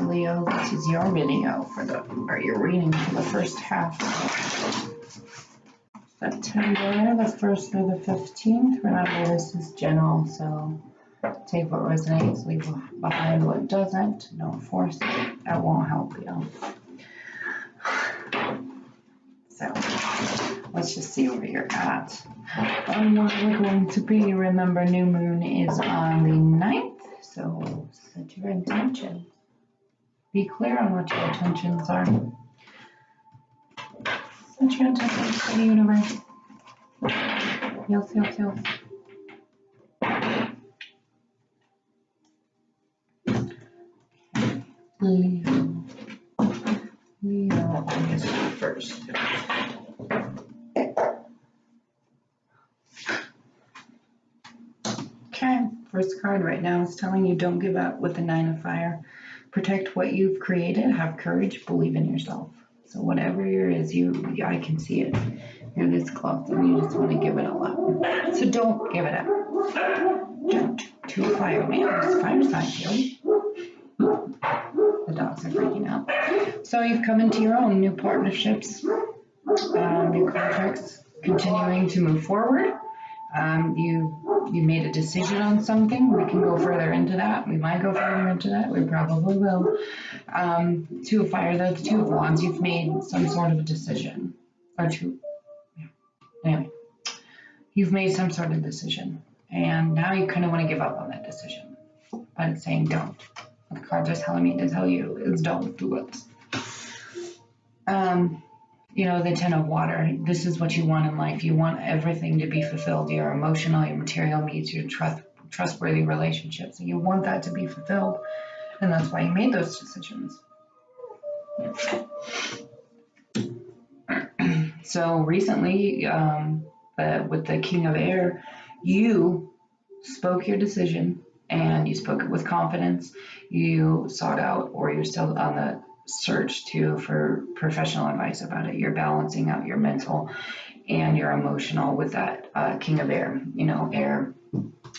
Leo, this is your video or your reading for the first half of September, the 1st through the 15th. Remember, this is general, so take what resonates, leave behind what doesn't. Don't force it. That won't help you. So let's just see where you're at and what we're going to be. Remember, new moon is on the 9th, so set your intentions. Be clear on what your intentions are. Set your intentions for the universe. Yes, yes, yes. Leo. Leo is first. Okay, first card right now is telling you don't give up with the 9 of fire. Protect what you've created, have courage, believe in yourself. So whatever it is, I can see it. You're this close and you just want to give it all up. So don't give it up. Don't. 2 fire males, fire signs here. The dogs are freaking out. So you've come into your own new partnerships, new contracts, continuing to move forward. You made a decision on something. We can go further into that. We might go further into that. We probably will. 2 of fire, that's 2 of wands. You've made some sort of a decision. Or 2. Yeah. Anyway, you've made some sort of decision. And now you kind of want to give up on that decision. But it's saying don't. What the cards are telling me to tell you is don't do it. You know, the 10 of water, this is what you want in life. You want everything to be fulfilled, your emotional, your material needs, your trustworthy relationships. And you want that to be fulfilled. And that's why you made those decisions. So recently, with the King of Air, you spoke your decision and you spoke it with confidence. You sought out, or you're still on the search for professional advice about it. You're balancing out your mental and your emotional with that King of Air. You know, Air,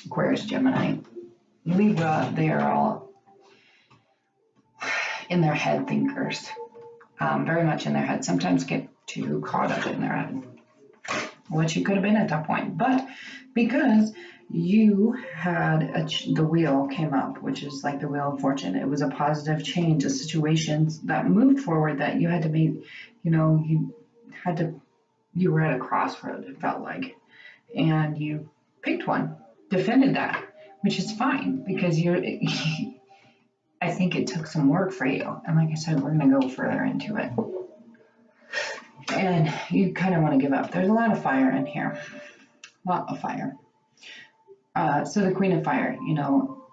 Aquarius, Gemini, Libra, they are all in their head thinkers, very much in their head, sometimes get too caught up in their head, which you could have been at that point. But because you had the wheel came up, which is like the wheel of fortune. It was a positive change, a situation that moved forward that you had to make, you know, you were at a crossroad, it felt like, and you picked one, defended that, which is fine because I think it took some work for you. And like I said, we're going to go further into it. And you kind of want to give up. There's a lot of fire in here, a lot of fire. So the Queen of Fire, you know,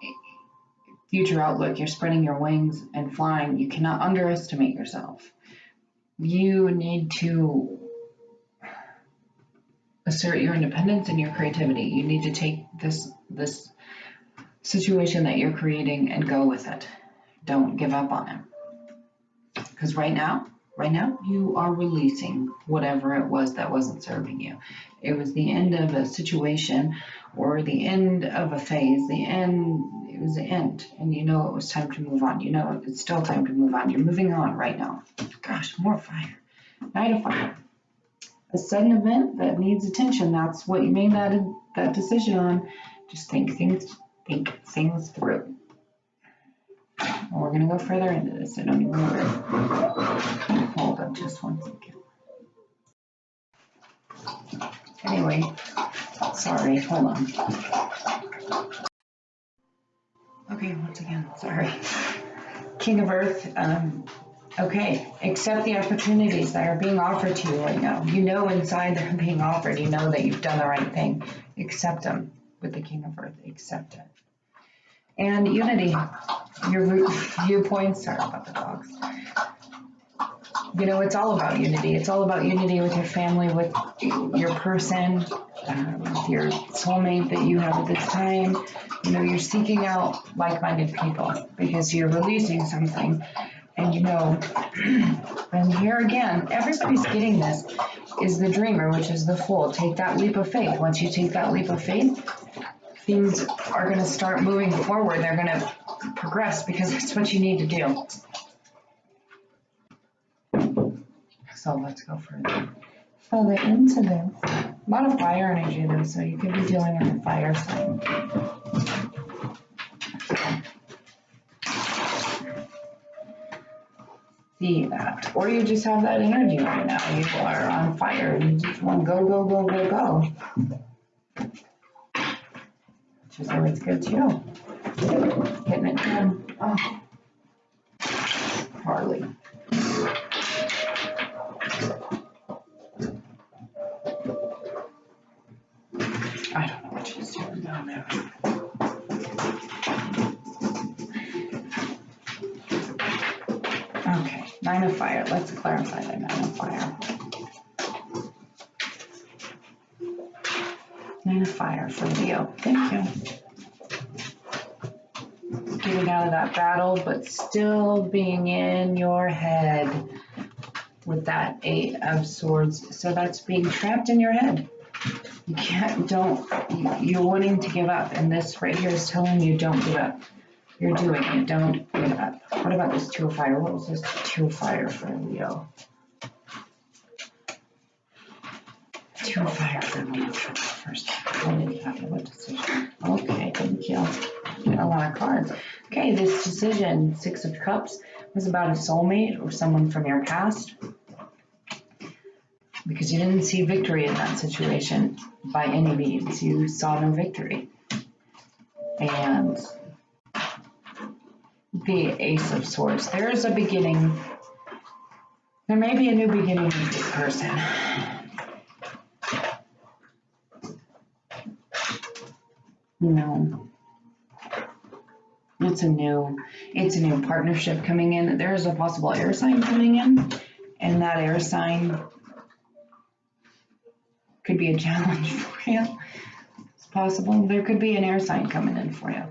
future outlook, you're spreading your wings and flying. You cannot underestimate yourself. You need to assert your independence and your creativity. You need to take this situation that you're creating and go with it. Don't give up on it. Because right now, you are releasing whatever it was that wasn't serving you. It was the end of a situation or the end of a phase. It was the end. And you know it was time to move on. You know it's still time to move on. You're moving on right now. Gosh, more fire. Knight of Fire. A sudden event that needs attention. That's what you made that decision on. Just think things through. And we're going to go further into this. I don't even worry. Hold on just one second. Anyway, sorry, hold on. Okay, once again, sorry. King of Earth, okay, accept the opportunities that are being offered to you right now. You know inside they're being offered. You know that you've done the right thing. Accept them with the King of Earth. Accept it. And unity, your viewpoints, sorry about the dogs. You know, it's all about unity. It's all about unity with your family, with your person, with your soulmate that you have at this time. You know, you're seeking out like-minded people because you're releasing something. And you know, and here again, everybody's getting this, is the dreamer, which is the fool. Take that leap of faith. Once you take that leap of faith, things are going to start moving forward. They're going to progress because that's what you need to do. So let's go further. Further into this. A lot of fire energy though, so you could be dealing with a fire sign. See that. Or you just have that energy right now. You are on fire. You just want to go, go, go, go, go. Which is always good too. Getting it done. Oh. Harley. I don't know what she's doing down there. Okay, 9 of fire. Let's clarify that 9 of fire. 9 of fire for Leo. Thank you. Getting out of that battle, but still being in your head with that 8 of swords. So that's being trapped in your head. You can't, you're wanting to give up. And this right here is telling you don't give up. You're doing it. Don't give up. What about this 2 of fire? What was this 2 of fire for Leo? 2 of fire for Leo for the first time. What did you have? What decision? Okay, thank you. Getting a lot of cards. Okay, this decision, 6 of cups, was about a soulmate or someone from your past. Because you didn't see victory in that situation by any means. You saw no victory. And the Ace of Swords. There is a beginning. There may be a new beginning with this person. No. It's a new partnership coming in. There is a possible air sign coming in. And that air sign could be a challenge for you. It's possible. There could be an air sign coming in for you.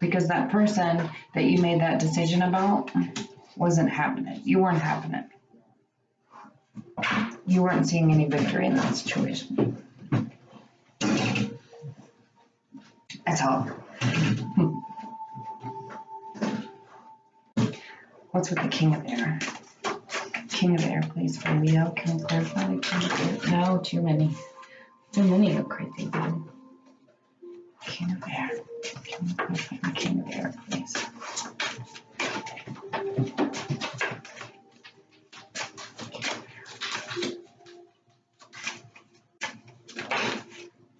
Because that person that you made that decision about wasn't having it. You weren't having it. You weren't seeing any victory in that situation. That's all. What's with the King of Air? King of Air, please, for Leo. Can we clarify the King of Air? No, too many. Too many of crazy people. King of Air. Can we clarify the King of Air, please?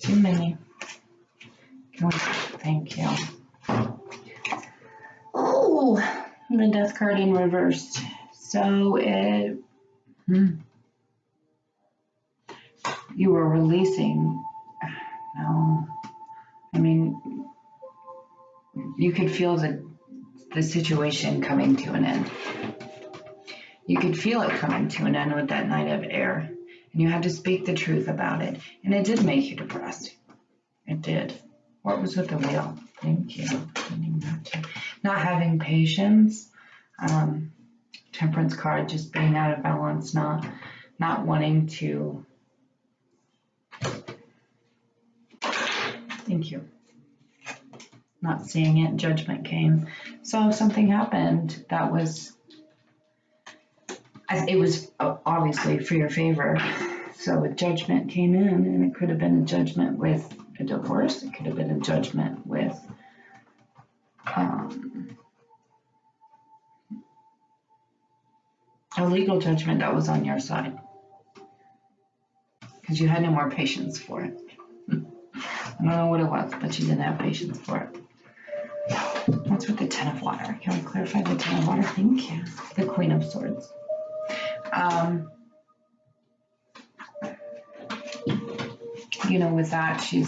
Too many. Can we, thank you. Oh, the Death card in reversed. So you were releasing. No, I mean, you could feel the situation coming to an end. You could feel it coming to an end with that Knight of Air, and you had to speak the truth about it, and it did make you depressed. It did. What was with the wheel? Thank you. Not having patience. Temperance card, just being out of balance, not wanting to. Thank you. Not seeing it, judgment came. So something happened that was, it was obviously for your favor. So a judgment came in, and it could have been a judgment with a divorce. It could have been a judgment with a legal judgment that was on your side because you had no more patience for it. I don't know what it was, but you didn't have patience for it. What's with the 10 of water? Can we clarify the 10 of water? Thank you. The Queen of Swords. You know, with that, she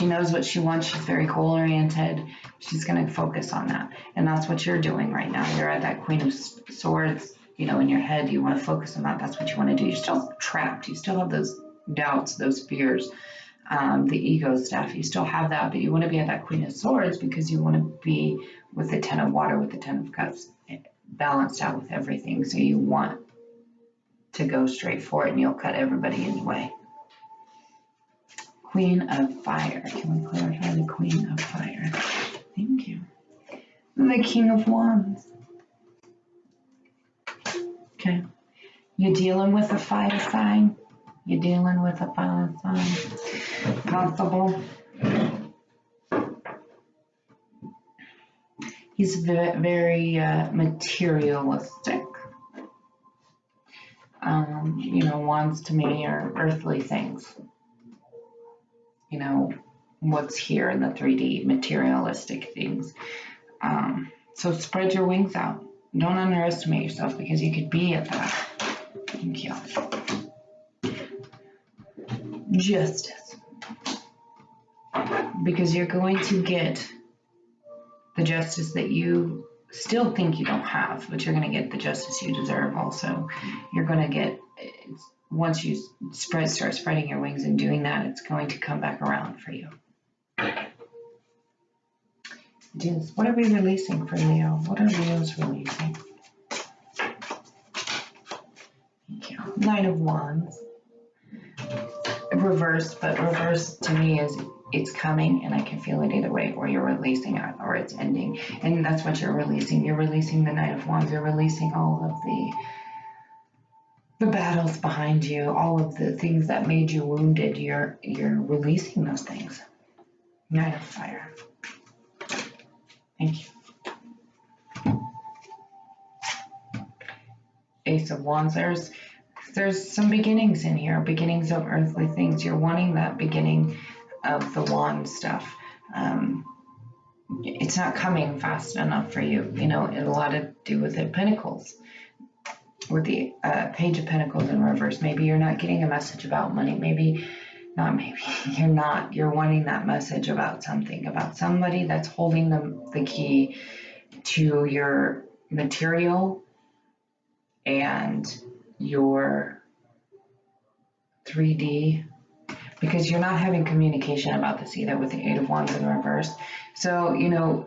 knows what she wants. She's very goal-oriented. She's going to focus on that. And that's what you're doing right now. You're at that Queen of Swords, you know, in your head. You want to focus on that. That's what you want to do. You're still trapped. You still have those doubts, those fears, the ego stuff. You still have that, but you want to be at that Queen of Swords because you want to be with the 10 of water, with the 10 of cups, balanced out with everything. So you want to go straight for it, and you'll cut everybody anyway. Queen of Fire. Can we clarify the Queen of Fire? The King of Wands. Okay. You're dealing with a fire sign. You're dealing with a fire sign. Possible. He's very materialistic. Wands to me are earthly things. What's here in the 3D, materialistic things. So spread your wings out. Don't underestimate yourself because you could be at that. Thank you. Justice. Because you're going to get the justice that you still think you don't have, but you're going to get the justice you deserve also. You're going to get, once you start spreading your wings and doing that, it's going to come back around for you. Just, what are we releasing for Leo? What are Leos releasing? Thank you. Nine of Wands. Reverse, but reverse to me is it's coming and I can feel it either way, or you're releasing it or it's ending. And that's what you're releasing. You're releasing the Knight of Wands. You're releasing all of the battles behind you, all of the things that made you wounded. You're releasing those things. Knight of Fire. Thank you. Ace of Wands. There's some beginnings in here, beginnings of earthly things. You're wanting that beginning of the wand stuff. It's not coming fast enough for you. It a lot to do with the Pentacles, with the Page of Pentacles in reverse. Maybe you're not getting a message about money. Maybe you're not. You're wanting that message about something, about somebody that's holding the key to your material and your 3D, because you're not having communication about this either with the Eight of Wands in reverse. So,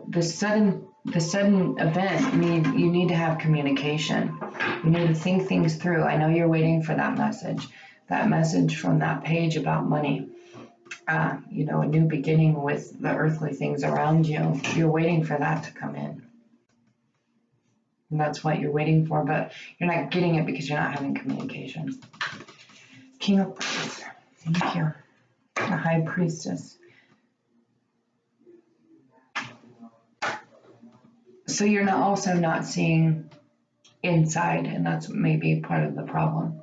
the sudden event, you need to have communication. You need to think things through. I know you're waiting for that message from that page about money. A new beginning with the earthly things around you. You're waiting for that to come in. And that's what you're waiting for, but you're not getting it because you're not having communication. King of Wands. Thank you. The High Priestess. So you're also not seeing inside, and that's maybe part of the problem.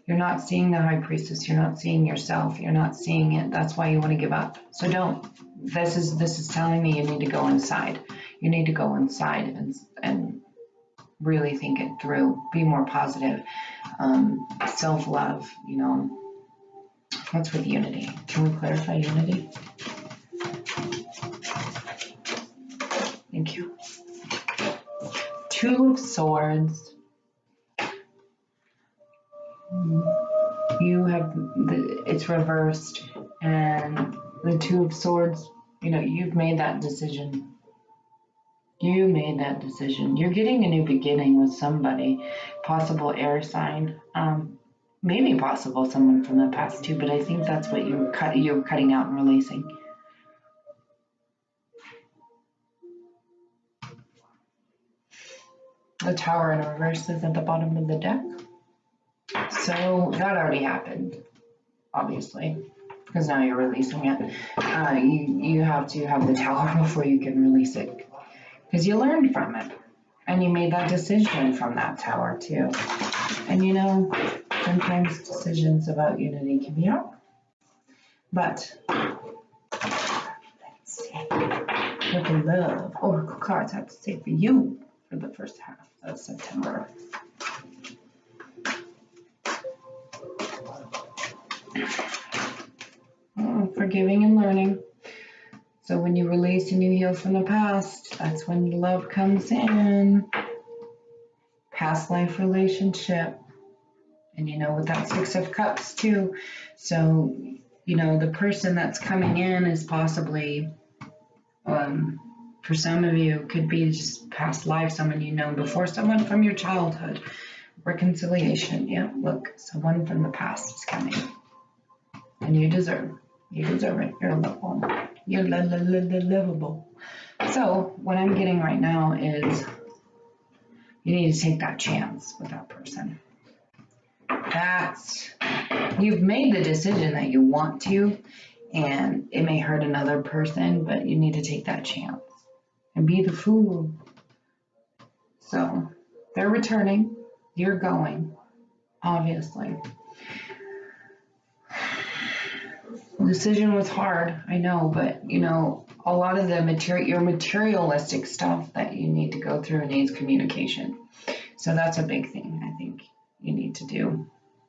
You're not seeing the High Priestess. You're not seeing yourself. You're not seeing it. That's why you want to give up. So don't. This is telling me you need to go inside. You need to go inside and really think it through. Be more positive. Self-love. What's with unity? Can we clarify unity? Thank you. Two of Swords. You have it's reversed, and the Two of Swords, you've made that decision. You made that decision. You're getting a new beginning with somebody, possible air sign, maybe possible someone from the past too, but I think that's what you're cutting out and releasing. The Tower in reverse is at the bottom of the deck. So that already happened, obviously, because now you're releasing it. You have to have the Tower before you can release it, because you learned from it and you made that decision from that Tower too. And sometimes decisions about unity can be hard. But let's see what the love Oracle cards have to say for you for the first half of September. Forgiving and learning. So when you release and you heal from the past, that's when love comes in. Past life relationship. And with that Six of Cups too. So, the person that's coming in is possibly, for some of you, could be just past life, someone you've known before, someone from your childhood. Reconciliation. Yeah, look, someone from the past is coming. And you deserve it. You're lovable. You're lovable. So what I'm getting right now is you need to take that chance with that person. You've made the decision that you want to, and it may hurt another person, but you need to take that chance and be the fool. So they're returning, you're going, obviously. The decision was hard, I know, but you know, a lot of your materialistic stuff that you need to go through needs communication. So that's a big thing I think you need to do.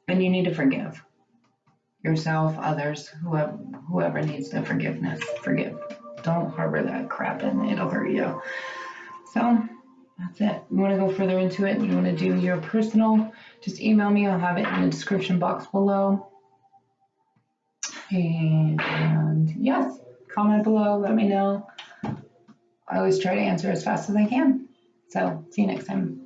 And you need to forgive yourself, others, whoever needs the forgiveness, forgive. Don't harbor that crap in, it'll hurt you. So that's it. You want to go further into it, you want to do your personal, just email me, I'll have it in the description box below. And yes, comment below, let me know. I always try to answer as fast as I can. So see you next time.